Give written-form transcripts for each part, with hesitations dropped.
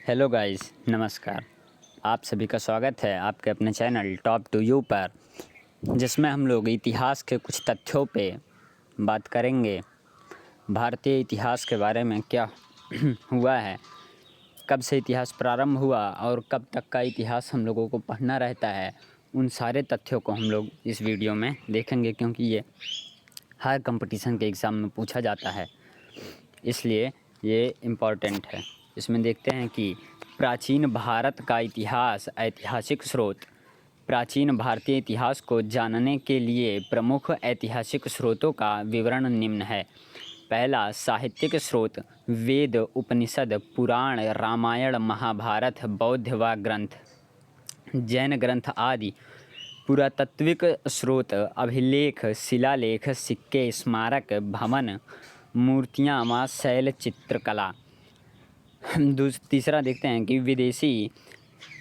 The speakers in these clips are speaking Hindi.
हेलो गाइस, नमस्कार। आप सभी का स्वागत है आपके अपने चैनल टॉप टू यू पर, जिसमें हम लोग इतिहास के कुछ तथ्यों पे बात करेंगे। भारतीय इतिहास के बारे में क्या हुआ है, कब से इतिहास प्रारंभ हुआ और कब तक का इतिहास हम लोगों को पढ़ना रहता है, उन सारे तथ्यों को हम लोग इस वीडियो में देखेंगे, क्योंकि ये हर कंपटीशन के एग्ज़ाम में पूछा जाता है, इसलिए ये इम्पॉर्टेंट है। इसमें देखते हैं कि प्राचीन भारत का इतिहास, ऐतिहासिक स्रोत। प्राचीन भारतीय इतिहास को जानने के लिए प्रमुख ऐतिहासिक स्रोतों का विवरण निम्न है। पहला, साहित्यिक स्रोत वेद, उपनिषद, पुराण, रामायण, महाभारत, बौद्ध व ग्रंथ, जैन ग्रंथ आदि। पुरातात्विक स्रोत अभिलेख, शिलालेख, सिक्के, स्मारक, भवन, मूर्तियाँ व शैल चित्रकला। तीसरा देखते हैं कि विदेशी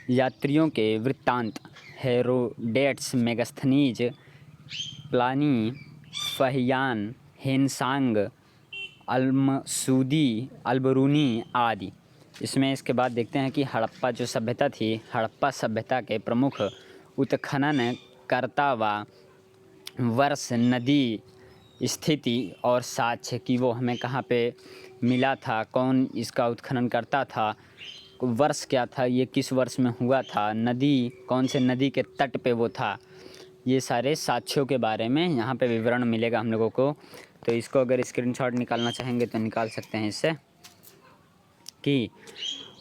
यात्रियों के वृत्तांत, हेरोडेट्स, मेगास्थनीज, प्लानी, फहियान, हेनसांग, अल्मसूदी, अलबरूनी आदि। इसके बाद देखते हैं कि हड़प्पा जो सभ्यता थी, हड़प्पा सभ्यता के प्रमुख उत्खननकर्ता व वर्ष, नदी, स्थिति और साक्ष्य कि वो हमें कहाँ पे मिला था, कौन इसका उत्खनन करता था, वर्ष क्या था, ये किस वर्ष में हुआ था, नदी कौन से नदी के तट पे वो था, ये सारे साक्ष्यों के बारे में यहाँ पे विवरण मिलेगा हम लोगों को। तो इसको अगर स्क्रीनशॉट निकालना चाहेंगे तो निकाल सकते हैं इससे। कि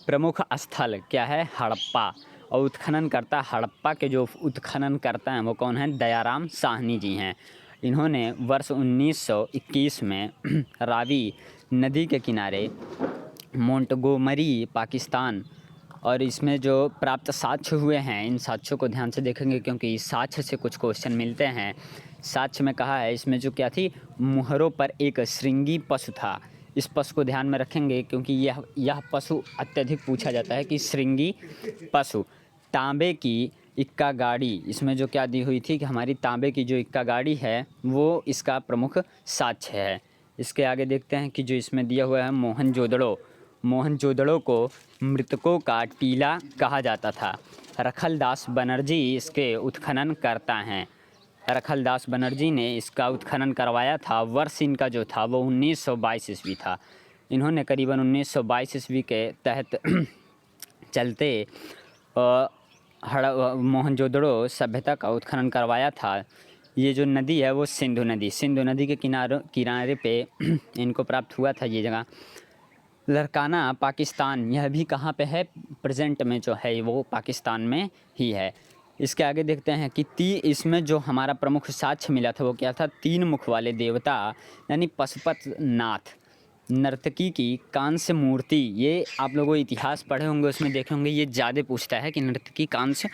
प्रमुख स्थल क्या है, हड़प्पा, और उत्खनन करता हड़प्पा के जो उत्खनन करता हैं वो कौन है, दयाराम साहनी जी हैं। इन्होंने वर्ष 1921 में रावी नदी के किनारे मोंटगोमरी, पाकिस्तान, और इसमें जो प्राप्त साक्ष्य हुए हैं, इन साक्ष्यों को ध्यान से देखेंगे क्योंकि इस साक्ष्य से कुछ क्वेश्चन मिलते हैं। साक्ष्य में कहा है, इसमें जो क्या थी, मुहरों पर एक श्रृंगी पशु था। इस पशु को ध्यान में रखेंगे क्योंकि यह पशु अत्यधिक पूछा जाता है कि श्रृंगी पशु। तांबे की इक्का गाड़ी, इसमें जो क्या दी हुई थी कि हमारी तांबे की जो इक्का गाड़ी है वो इसका प्रमुख साक्ष्य है। इसके आगे देखते हैं कि जो इसमें दिया हुआ है मोहनजोदड़ो, मोहनजोदड़ो को मृतकों का टीला कहा जाता था। रखलदास बनर्जी इसके उत्खनन करता हैं। रखलदास बनर्जी ने इसका उत्खनन करवाया था। वर्ष इनका जो था वो 1922 ईस्वी था। इन्होंने करीबन 1922 ईस्वी के तहत चलते मोहनजोदड़ो सभ्यता का उत्खनन करवाया था। ये जो नदी है वो सिंधु नदी के किनारे पे इनको प्राप्त हुआ था ये जगह। लरकाना पाकिस्तान, यह भी कहाँ पे है, प्रेजेंट में जो है वो पाकिस्तान में ही है। इसके आगे देखते हैं कि इसमें जो हमारा प्रमुख साक्ष्य मिला था वो क्या था, 3 मुख वाले देवता यानी पशुपत नाथ, नर्तकी की कांस्य मूर्ति। ये आप लोगों इतिहास पढ़े होंगे, उसमें देखे होंगे, ये ज़्यादा पूछता है कि नर्तकी कांस्य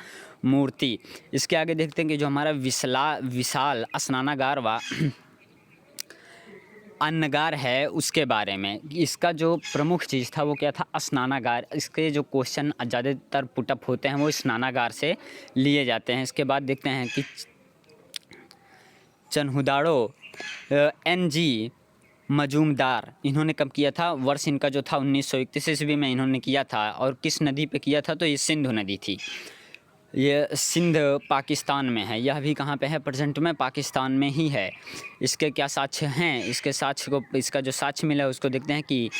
मूर्ति। इसके आगे देखते हैं कि जो हमारा विशाल स्नानागार व अन्नगार है उसके बारे में। इसका जो प्रमुख चीज़ था वो क्या था, स्नानागार। इसके जो क्वेश्चन ज़्यादातर पुटअप होते हैं वो स्नानागार से लिए जाते हैं। इसके बाद देखते हैं कि चन्हुदाड़ो NG मजूमदार, इन्होंने कब किया था, वर्ष इनका जो था 1931 ईस्वी में इन्होंने किया था। और किस नदी पे किया था, तो ये सिंधु नदी थी। ये सिंध पाकिस्तान में है। यह भी कहाँ पे है, प्रेजेंट में पाकिस्तान में ही है। इसके क्या साक्ष्य हैं, इसका जो साक्ष्य मिला है उसको देखते हैं कि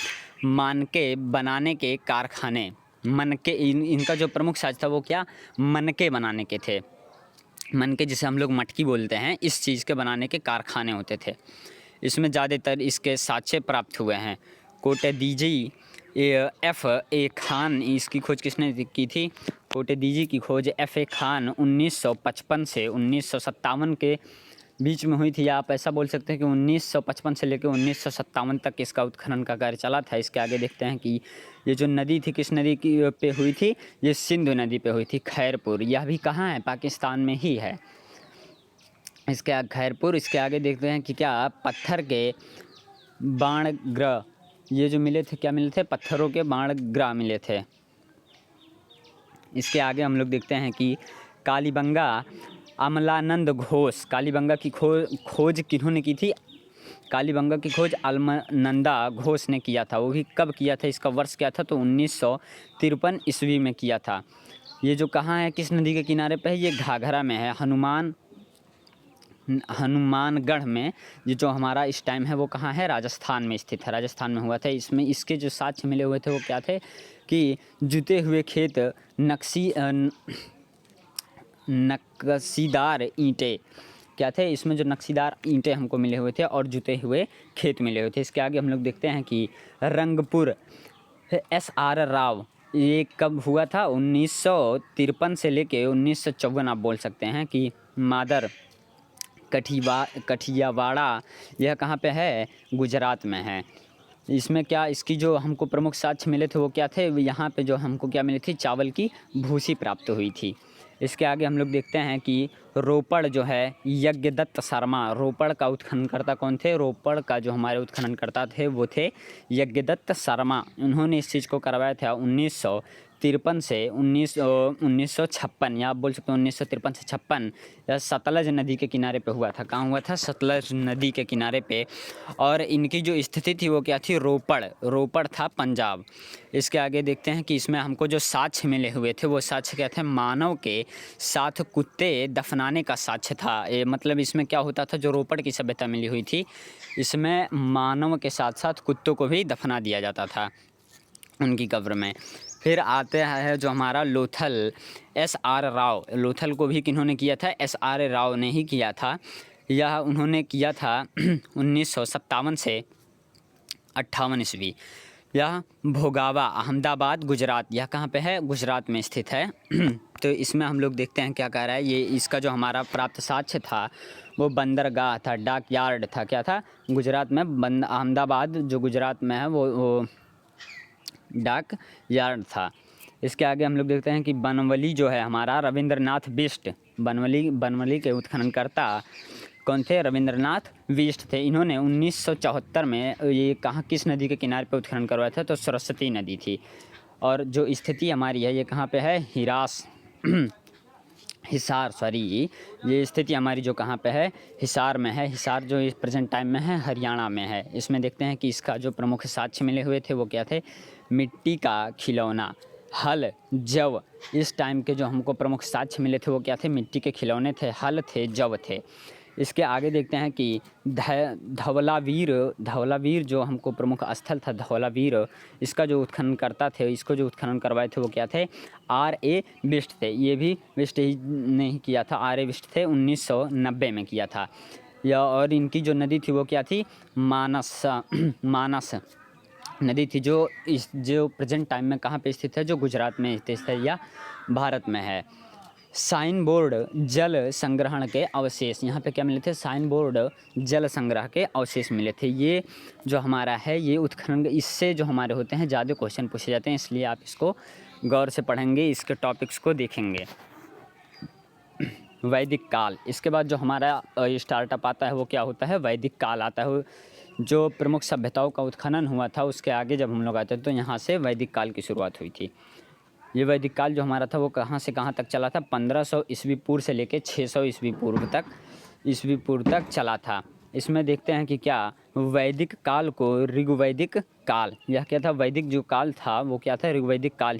मानके बनाने के कारखाने, मनके, इनका जो प्रमुख साक्ष्य था वो क्या, मनके बनाने के थे। मनके जिसे हम लोग मटकी बोलते हैं, इस चीज़ के बनाने के कारखाने होते थे। इसमें ज़्यादातर इसके साक्ष्य प्राप्त हुए हैं। कोटेदीजी F.A. खान, इसकी खोज किसने की थी, कोटेदीजी की खोज F.A. खान 1955 से 1957 के बीच में हुई थी। या आप ऐसा बोल सकते हैं कि 1955 से लेकर 1957 तक इसका उत्खनन का कार्य चला था। इसके आगे देखते हैं कि ये जो नदी थी किस नदी की पे हुई थी, ये सिंधु नदी पे हुई थी। खैरपुर, यह भी कहाँ है, पाकिस्तान में ही है। इसके आगे खैरपुर। इसके आगे देखते हैं कि क्या पत्थर के बाणग्रह, ये जो मिले थे, क्या मिले थे, पत्थरों के बाणग्रह मिले थे। इसके आगे हम लोग देखते हैं कि कालीबंगा, अमलानंद घोष, कालीबंगा की खोज किन्होंने की थी, कालीबंगा की खोज अलमनंदा घोष ने किया था। वो भी कब किया था, इसका वर्ष क्या था, तो 1953 ईस्वी में किया था। ये जो कहाँ है, किस नदी के किनारे पे है, ये घाघरा में है, हनुमानगढ़ में। ये जो हमारा इस टाइम है वो कहाँ है, राजस्थान में स्थित है, राजस्थान में हुआ था। इसमें इसके जो साक्ष्य मिले हुए थे वो क्या थे कि जुते हुए खेत, नक्शीदार ईंटें क्या थे, इसमें जो नक्शीदार ईंटें हमको मिले हुए थे और जुते हुए खेत मिले हुए थे। इसके आगे हम लोग देखते हैं कि रंगपुर SR राव, ये कब हुआ था, 1953 से लेके 1954 आप बोल सकते हैं कि मादर कठियावाड़ा, यह कहाँ पे है, गुजरात में है। इसमें क्या, इसकी जो हमको प्रमुख साक्ष्य मिले थे वो क्या थे, यहाँ पे जो हमको क्या मिली थी, चावल की भूसी प्राप्त हुई थी। इसके आगे हम लोग देखते हैं कि रोपड़ जो है, यज्ञदत्त शर्मा, रोपड़ का उत्खननकर्ता कौन थे, रोपड़ का जो हमारे उत्खननकर्ता थे वो थे यज्ञदत्त शर्मा। उन्होंने इस चीज़ को करवाया था 1953 से 1956, या आप बोल सकते हो 1953 से 56। यह सतलज नदी के किनारे पे हुआ था। कहाँ हुआ था, सतलज नदी के किनारे पे। और इनकी जो स्थिति थी वो क्या थी, रोपड़ था, पंजाब। इसके आगे देखते हैं कि इसमें हमको जो साक्ष्य मिले हुए थे वो साक्ष्य क्या थे, मानव के साथ कुत्ते दफनाने का साक्ष्य था। ये मतलब इसमें क्या होता था, जो रोपड़ की सभ्यता मिली हुई थी, इसमें मानव के साथ साथ कुत्तों को भी दफना दिया जाता था उनकी कब्र में। फिर आते हैं जो हमारा लोथल, SR राव, लोथल को भी किन्होंने किया था, SR राव ने ही किया था। यह उन्होंने किया था 1957 से 58 ईस्वी। यह भोगावा, अहमदाबाद, गुजरात, यह कहाँ पे है, गुजरात में स्थित है। तो इसमें हम लोग देखते हैं क्या कह रहा है, ये इसका जो हमारा प्राप्त साक्ष्य था वो बंदरगाह था, डाक यार्ड था, क्या था, गुजरात में अहमदाबाद जो गुजरात में है वो डाक यार्ड था। इसके आगे हम लोग देखते हैं कि बनवली जो है हमारा, रविंद्रनाथ बिष्ट, बनवली के उत्खननकर्ता कौन थे, रविंद्रनाथ बिष्ट थे। इन्होंने 1974 में ये कहाँ, किस नदी के किनारे पर उत्खनन करवाया था, तो सरस्वती नदी थी। और जो स्थिति हमारी है ये कहाँ पे है, हिसार, ये स्थिति हमारी जो कहाँ पे है, हिसार में है। हिसार जो इस प्रेजेंट टाइम में है, हरियाणा में है। इसमें देखते हैं कि इसका जो प्रमुख साक्ष्य मिले हुए थे वो क्या थे, मिट्टी का खिलौना, हल, जव। इस टाइम के जो हमको प्रमुख साक्ष्य मिले थे वो क्या थे, मिट्टी के खिलौने थे, हल थे, जव थे। इसके आगे देखते हैं कि धवलावीर जो हमको प्रमुख स्थल था, धवलावीर, इसका जो उत्खनन करता थे, इसको जो उत्खनन करवाए थे वो क्या थे, R.A. बिष्ट थे। ये भी बिष्ट ही नहीं किया था, R.A. बिष्ट थे, 1990 में किया था यह। और इनकी जो नदी थी वो क्या थी, मानस नदी थी, जो प्रेजेंट टाइम में कहाँ पे स्थित है, जो गुजरात में स्थित है या भारत में है। साइन बोर्ड जल संग्रहण के अवशेष, यहाँ पे क्या मिले थे, साइन बोर्ड जल संग्रह के अवशेष मिले थे। ये जो हमारा है ये उत्खनन, इससे जो हमारे होते हैं ज़्यादा क्वेश्चन पूछे जाते हैं, इसलिए आप इसको गौर से पढ़ेंगे, इसके टॉपिक्स को देखेंगे। वैदिक काल, इसके बाद जो हमारा स्टार्टअप आता है वो क्या होता है, वैदिक काल आता है। जो प्रमुख सभ्यताओं का उत्खनन हुआ था उसके आगे जब हम लोग आते थे तो यहाँ से वैदिक काल की शुरुआत हुई थी। ये वैदिक काल जो हमारा था वो कहाँ से कहाँ तक चला था, 1500 ईस्वी पूर्व से लेके 600 ईस्वी पूर्व तक चला था। इसमें देखते हैं कि क्या, वैदिक काल को ऋग्वैदिक काल, यह क्या था, वैदिक जो काल था वो क्या था, ऋग्वैदिक काल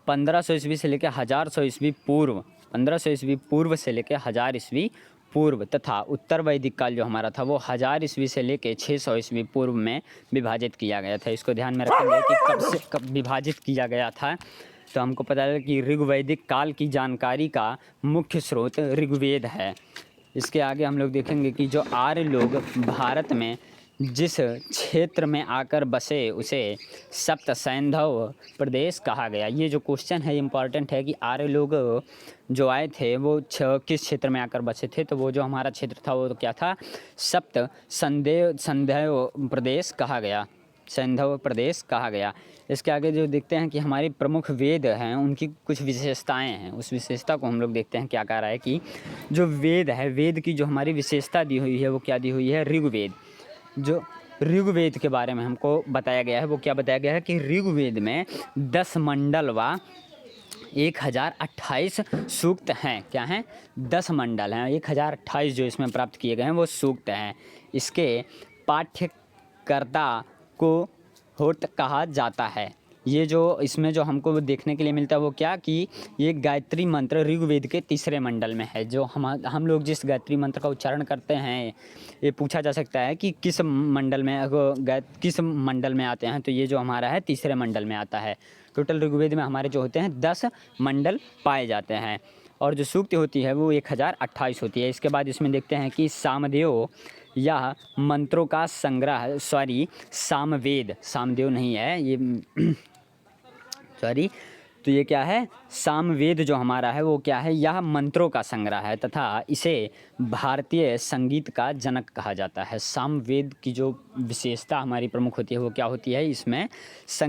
1500 ईस्वी से लेकर 1000 ईस्वी पूर्व, 1500 ईस्वी पूर्व से लेकर 1000 ईस्वी पूर्व, तथा उत्तर वैदिक काल जो हमारा था वो 1000 ईस्वी से लेकर 600 ईस्वी पूर्व में विभाजित किया गया था। इसको ध्यान में रखेंगे कि कब विभाजित किया गया था। तो हमको पता चला कि ऋग्वैदिक काल की जानकारी का मुख्य स्रोत ऋग्वेद है। इसके आगे हम लोग देखेंगे कि जो आर्य लोग भारत में जिस क्षेत्र में आकर बसे उसे सप्त सैंधव प्रदेश कहा गया। ये जो क्वेश्चन है इम्पॉर्टेंट है कि आर्य लोग जो आए थे वो किस क्षेत्र में आकर बसे थे, तो वो जो हमारा क्षेत्र था वो तो क्या था, सप्त सैंधव प्रदेश कहा गया, सैंधव प्रदेश कहा गया। इसके आगे जो देखते हैं कि हमारी प्रमुख वेद हैं उनकी कुछ विशेषताएं हैं, उस विशेषता को हम लोग देखते हैं। क्या कह रहा है कि जो वेद है, वेद की जो हमारी विशेषता दी हुई है वो क्या दी हुई है, ऋग्वेद। जो ऋग्वेद के बारे में हमको बताया गया है वो क्या बताया गया है कि ऋग्वेद में 10 मंडल व 1028 सूक्त हैं। क्या हैं? 10 मंडल हैं। 1028 जो इसमें प्राप्त किए गए हैं वो सूक्त हैं। इसके पाठ्यकर्ता को होत कहा जाता है। ये जो इसमें जो हमको देखने के लिए मिलता है वो क्या कि ये गायत्री मंत्र ऋग्वेद के तीसरे मंडल में है। जो हम लोग जिस गायत्री मंत्र का उच्चारण करते हैं, ये पूछा जा सकता है कि किस मंडल में आते हैं, तो ये जो हमारा है तीसरे मंडल में आता है। टोटल ऋग्वेद में हमारे जो होते हैं 10 मंडल पाए जाते हैं और जो सूक्त होती है वो 1028 होती है। इसके बाद इसमें देखते हैं कि सामदेव यह मंत्रों का संग्रह, सामदेव नहीं है ये सॉरी, तो ये क्या है? सामवेद जो हमारा है वो क्या है? यह मंत्रों का संग्रह है तथा इसे भारतीय संगीत का जनक कहा जाता है। सामवेद की जो विशेषता हमारी प्रमुख होती है वो क्या होती है? इसमें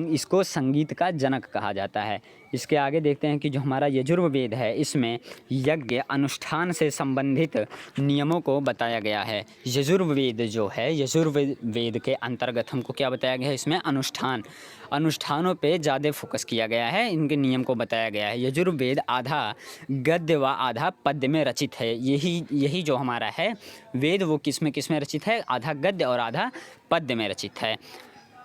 इसको संगीत का जनक कहा जाता है। इसके आगे देखते हैं कि जो हमारा यजुर्वेद है इसमें यज्ञ अनुष्ठान से संबंधित नियमों को बताया गया है। यजुर्वेद जो है, यजुर्वेद के अंतर्गत हमको क्या बताया गया है? इसमें अनुष्ठानों पे ज़्यादा फोकस किया गया है, इनके नियम को बताया गया है। यजुर्वेद आधा गद्य व आधा पद्य में रचित है। यही जो हमारा है वेद वो किस में रचित है? आधा गद्य और आधा पद्य में रचित है।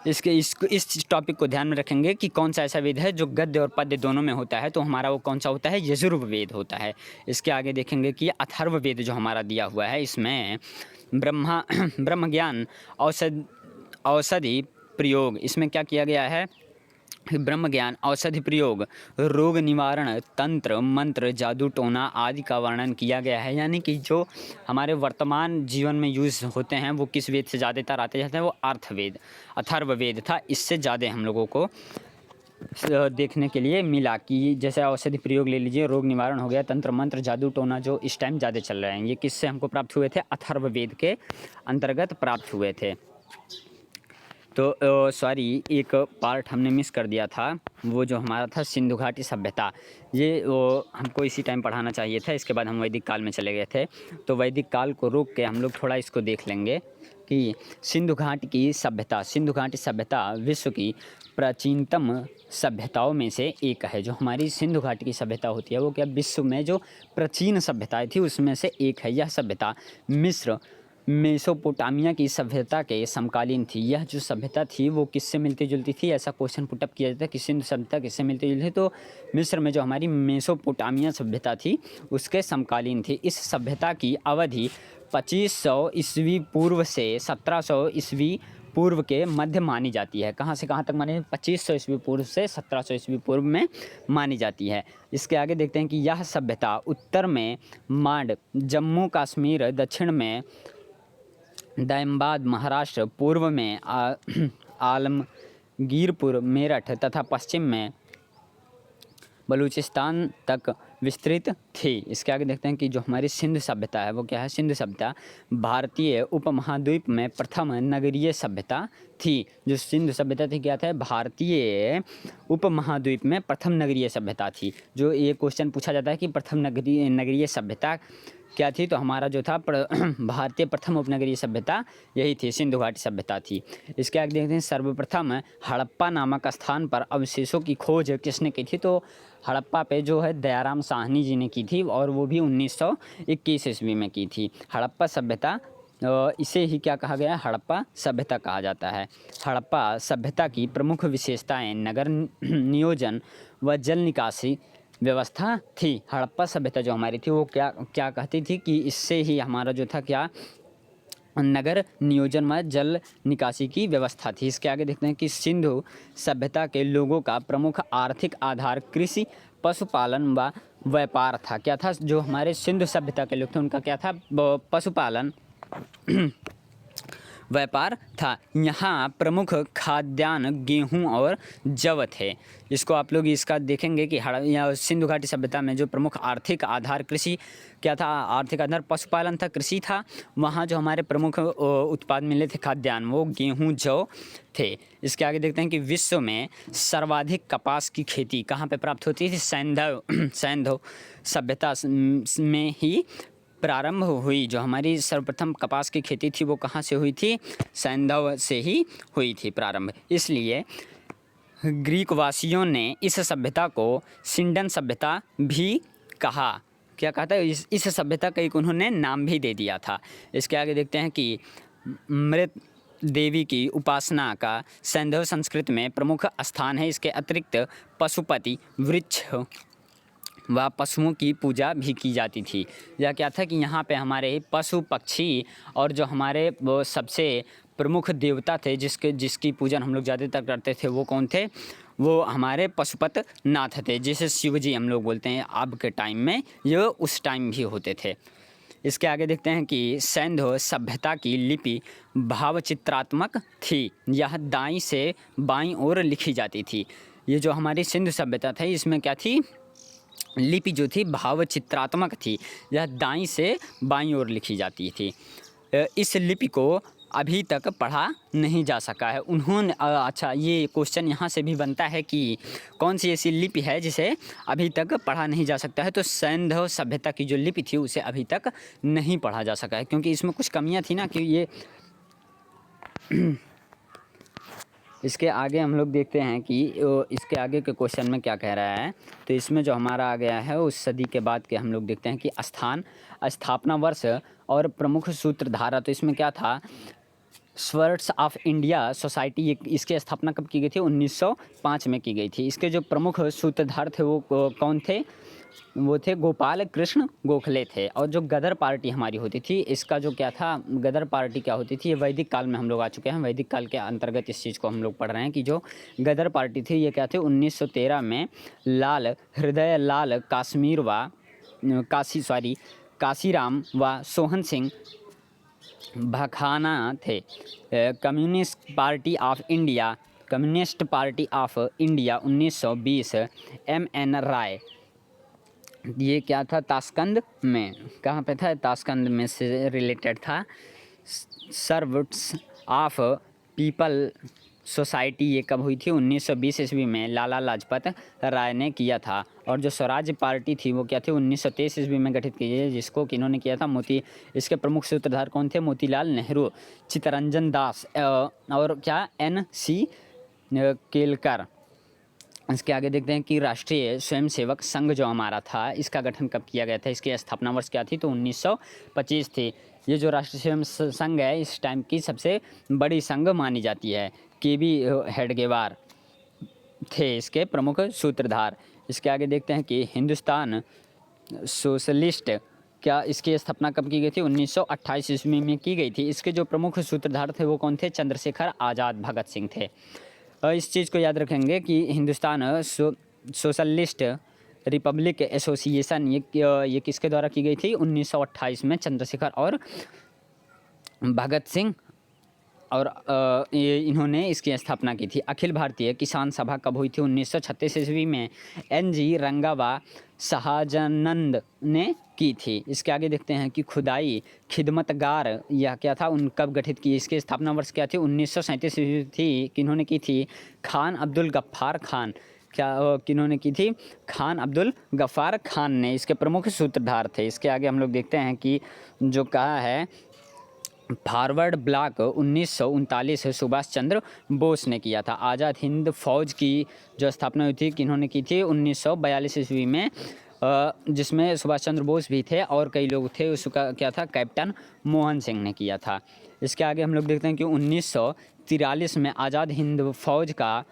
इस टॉपिक को ध्यान में रखेंगे कि कौन सा ऐसा वेद है जो गद्य और पद्य दोनों में होता है, तो हमारा वो कौन सा होता है? यजुर्वेद होता है। इसके आगे देखेंगे कि अथर्ववेद जो हमारा दिया हुआ है इसमें ब्रह्म ज्ञान औषधि प्रयोग, इसमें क्या किया गया है? ब्रह्म ज्ञान औषधि प्रयोग, रोग निवारण तंत्र, मंत्र, जादू टोना आदि का वर्णन किया गया है। यानी कि जो हमारे वर्तमान जीवन में यूज़ होते हैं वो किस वेद से ज़्यादातर आते जाते हैं? वो अथर्ववेद था। इससे ज़्यादा हम लोगों को देखने के लिए मिला कि जैसे औषधि प्रयोग ले लीजिए, रोग निवारण हो गया, तंत्र मंत्र जादू टोना जो इस टाइम ज़्यादा चल रहे हैं, ये किससे हमको प्राप्त हुए थे? अथर्ववेद के अंतर्गत प्राप्त हुए थे। तो सॉरी, एक पार्ट हमने मिस कर दिया था, वो जो हमारा था सिंधु घाटी सभ्यता। ये वो हमको इसी टाइम पढ़ाना चाहिए था। इसके बाद हम वैदिक काल में चले गए थे, तो वैदिक काल को रोक के हम लोग थोड़ा इसको देख लेंगे कि सिंधु घाटी सभ्यता विश्व की प्राचीनतम सभ्यताओं में से एक है। जो हमारी सिंधु घाटी की सभ्यता होती है वो क्या विश्व में जो प्राचीन सभ्यताएं थी उसमें से एक है। यह सभ्यता मेसोपोटामिया की सभ्यता के समकालीन थी। यह जो सभ्यता थी वो किससे मिलती जुलती थी? ऐसा क्वेश्चन पुटअप किया जाता है कि सिंधु सभ्यता किससे मिलती जुलती थी, तो मिस्र में जो हमारी मेसोपोटामिया सभ्यता थी उसके समकालीन थी। इस सभ्यता की अवधि 2500 ईस्वी पूर्व से 1700 ईस्वी पूर्व के मध्य मानी जाती है। कहाँ से कहाँ तक मानी? 2500 ईस्वी पूर्व से 1700 ईस्वी पूर्व में मानी जाती है। इसके आगे देखते हैं कि यह सभ्यता उत्तर में मांड, जम्मू कश्मीर, दक्षिण में दैमबाद महाराष्ट्र, पूर्व में आलमगीरपुर मेरठ तथा पश्चिम में बलूचिस्तान तक विस्तृत थी। इसके आगे देखते हैं कि जो हमारी सिंधु सभ्यता है वो क्या है? सिंधु सभ्यता भारतीय उपमहाद्वीप में प्रथम नगरीय सभ्यता थी। जो सिंधु सभ्यता थी क्या था? भारतीय उपमहाद्वीप में प्रथम नगरीय सभ्यता थी। जो ये क्वेश्चन पूछा जाता है कि प्रथम नगरीय सभ्यता क्या थी, तो हमारा जो था भारतीय प्रथम उपनगरीय सभ्यता यही थी, सिंधु घाटी सभ्यता थी। इसके आगे देखते हैं सर्वप्रथम हड़प्पा नामक स्थान पर अवशेषों की खोज किसने की थी? तो हड़प्पा पे जो है दयाराम साहनी जी ने की थी और वो भी 1921 ईस्वी में की थी। हड़प्पा सभ्यता, इसे ही क्या कहा गया है? हड़प्पा सभ्यता कहा जाता है। हड़प्पा सभ्यता की प्रमुख विशेषताएं नगर नियोजन व जल निकासी व्यवस्था थी। हड़प्पा सभ्यता जो हमारी थी वो क्या कहती थी कि इससे ही हमारा जो था क्या नगर नियोजन में जल निकासी की व्यवस्था थी। इसके आगे देखते हैं कि सिंधु सभ्यता के लोगों का प्रमुख आर्थिक आधार कृषि, पशुपालन व व्यापार था। क्या था? जो हमारे सिंधु सभ्यता के लोग थे उनका क्या था? पशुपालन व्यापार था। यहाँ प्रमुख खाद्यान्न गेहूँ और जव थे। इसको आप लोग इसका देखेंगे कि सिंधु घाटी सभ्यता में जो प्रमुख आर्थिक आधार कृषि क्या था? आर्थिक आधार पशुपालन था, कृषि था। वहाँ जो हमारे प्रमुख उत्पाद मिले थे खाद्यान्न वो गेहूँ जौ थे। इसके आगे देखते हैं कि विश्व में सर्वाधिक कपास की खेती कहाँ पे प्राप्त होती थी? सैंधव सभ्यता में ही प्रारंभ हुई। जो हमारी सर्वप्रथम कपास की खेती थी वो कहाँ से हुई थी? सैंधव से ही हुई थी प्रारंभ। इसलिए ग्रीक वासियों ने इस सभ्यता को सिंडन सभ्यता भी कहा। क्या कहा था? इस सभ्यता का एक उन्होंने नाम भी दे दिया था। इसके आगे देखते हैं कि मृत देवी की उपासना का सैंधव संस्कृत में प्रमुख स्थान है। इसके अतिरिक्त पशुपति, वृक्ष व पशुओं की पूजा भी की जाती थी। यह क्या था कि यहाँ पे हमारे पशु पक्षी और जो हमारे वो सबसे प्रमुख देवता थे जिसकी पूजन हम लोग ज़्यादातर करते थे, वो कौन थे? वो हमारे पशुपत नाथ थे, जिसे शिव जी हम लोग बोलते हैं अब के टाइम में, ये उस टाइम भी होते थे। इसके आगे देखते हैं कि सैंधव सभ्यता की लिपि भावचित्रात्मक थी। यह दाईं से बाईं ओर लिखी जाती थी। ये जो हमारी सिंधु सभ्यता थी, इसमें क्या थी? लिपि जो थी भावचित्रात्मक थी। यह दाईं से बाईं ओर लिखी जाती थी। इस लिपि को अभी तक पढ़ा नहीं जा सका है। उन्होंने अच्छा, ये क्वेश्चन यहाँ से भी बनता है कि कौन सी ऐसी लिपि है जिसे अभी तक पढ़ा नहीं जा सकता है? तो सैंधव सभ्यता की जो लिपि थी उसे अभी तक नहीं पढ़ा जा सका है, क्योंकि इसमें कुछ कमियाँ थी ना कि ये इसके आगे हम लोग देखते हैं कि इसके आगे के क्वेश्चन में क्या कह रहा है। तो इसमें जो हमारा आ गया है उस सदी के बाद के हम लोग देखते हैं कि स्थापना वर्ष और प्रमुख सूत्रधारा। तो इसमें क्या था? स्वर्ड्स ऑफ इंडिया सोसाइटी, ये इसकी स्थापना कब की गई थी? 1905 में की गई थी। इसके जो प्रमुख सूत्रधार थे वो कौन थे? वो थे गोपाल कृष्ण गोखले थे। और जो गदर पार्टी हमारी होती थी, इसका जो क्या था, गदर पार्टी क्या होती थी? ये वैदिक काल में हम लोग आ चुके हैं। वैदिक काल के अंतर्गत इस चीज़ को हम लोग पढ़ रहे हैं कि जो गदर पार्टी थी ये क्या थे? 1913 में लाल हृदय लाल काशीराम व सोहन सिंह भखाना थे। Communist party of India 1920 MN राय, ये क्या था? ताशकंद में, कहाँ पे था? ताशकंद में से रिलेटेड था। सर्वंट्स ऑफ पीपल सोसाइटी, ये कब हुई थी? 1920 ईस्वी में लाला लाजपत राय ने किया था। और जो स्वराज पार्टी थी वो क्या थी? 1923 ईस्वी में गठित की है, जिसको किन्होंने किया था? इसके प्रमुख सूत्रधार कौन थे? मोतीलाल नेहरू, चित्तरंजन दास और क्या NC केलकर। इसके आगे देखते हैं कि राष्ट्रीय स्वयंसेवक संघ जो हमारा था, इसका गठन कब किया गया था? इसकी स्थापना वर्ष क्या थी? तो 1925 थी। ये जो राष्ट्रीय स्वयं संघ है इस टाइम की सबसे बड़ी संघ मानी जाती है। KB हेडगेवार थे इसके प्रमुख सूत्रधार। इसके आगे देखते हैं कि हिंदुस्तान सोशलिस्ट, क्या इसकी स्थापना कब की गई थी? 1928 ईस्वी में की गई थी। इसके जो प्रमुख सूत्रधार थे वो कौन थे? चंद्रशेखर आज़ाद, भगत सिंह थे। इस चीज़ को याद रखेंगे कि हिंदुस्तान सोशलिस्ट रिपब्लिक एसोसिएशन ये किसके द्वारा की गई थी? 1928 में चंद्रशेखर और भगत सिंह और इन्होंने इसकी स्थापना की थी। अखिल भारतीय किसान सभा कब हुई थी? 1936 ईस्वी में NG रंगा व सहाजानंद ने की थी। इसके आगे देखते हैं कि खुदाई खिदमतगार, यह क्या था? उन कब गठित की? इसकी स्थापना वर्ष क्या थी? 1937 ईस्वी थी। किन्होंने की थी? खान अब्दुल गफ्फार खान। किन्होंने की थी? खान अब्दुल गफ्फार खान ने इसके प्रमुख सूत्रधार थे। इसके आगे हम लोग देखते हैं कि जो कहा है फॉरवर्ड ब्लॉक 1939 सुभाष चंद्र बोस ने किया था। आज़ाद हिंद फौज की जो स्थापना हुई थी किन्होंने की थी? 1942 ईस्वी में, जिसमें सुभाष चंद्र बोस भी थे और कई लोग थे। उसका क्या था? कैप्टन मोहन सिंह ने किया था। इसके आगे हम लोग देखते हैं कि 1943 में आज़ाद हिंद फौज का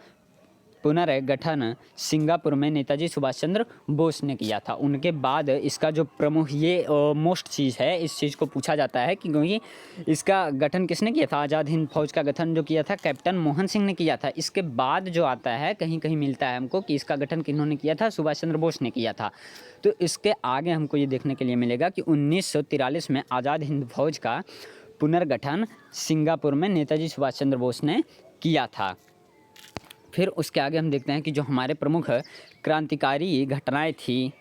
पुनर्गठन सिंगापुर में नेताजी सुभाष चंद्र बोस ने किया था। उनके बाद इसका जो प्रमुख ये मोस्ट चीज़ है, इस चीज़ को पूछा जाता है कि क्योंकि इसका गठन किसने किया था? आज़ाद हिंद फौज का गठन जो किया था कैप्टन मोहन सिंह ने किया था। इसके बाद जो आता है कहीं कहीं मिलता है हमको कि इसका गठन किन्होंने किया था? सुभाष चंद्र बोस ने किया था। तो इसके आगे हमको ये देखने के लिए मिलेगा कि 1943 में आज़ाद हिंद फौज का पुनर्गठन सिंगापुर में नेताजी सुभाष चंद्र बोस ने किया था। फिर उसके आगे हम देखते हैं कि जो हमारे प्रमुख क्रांतिकारी घटनाएं थी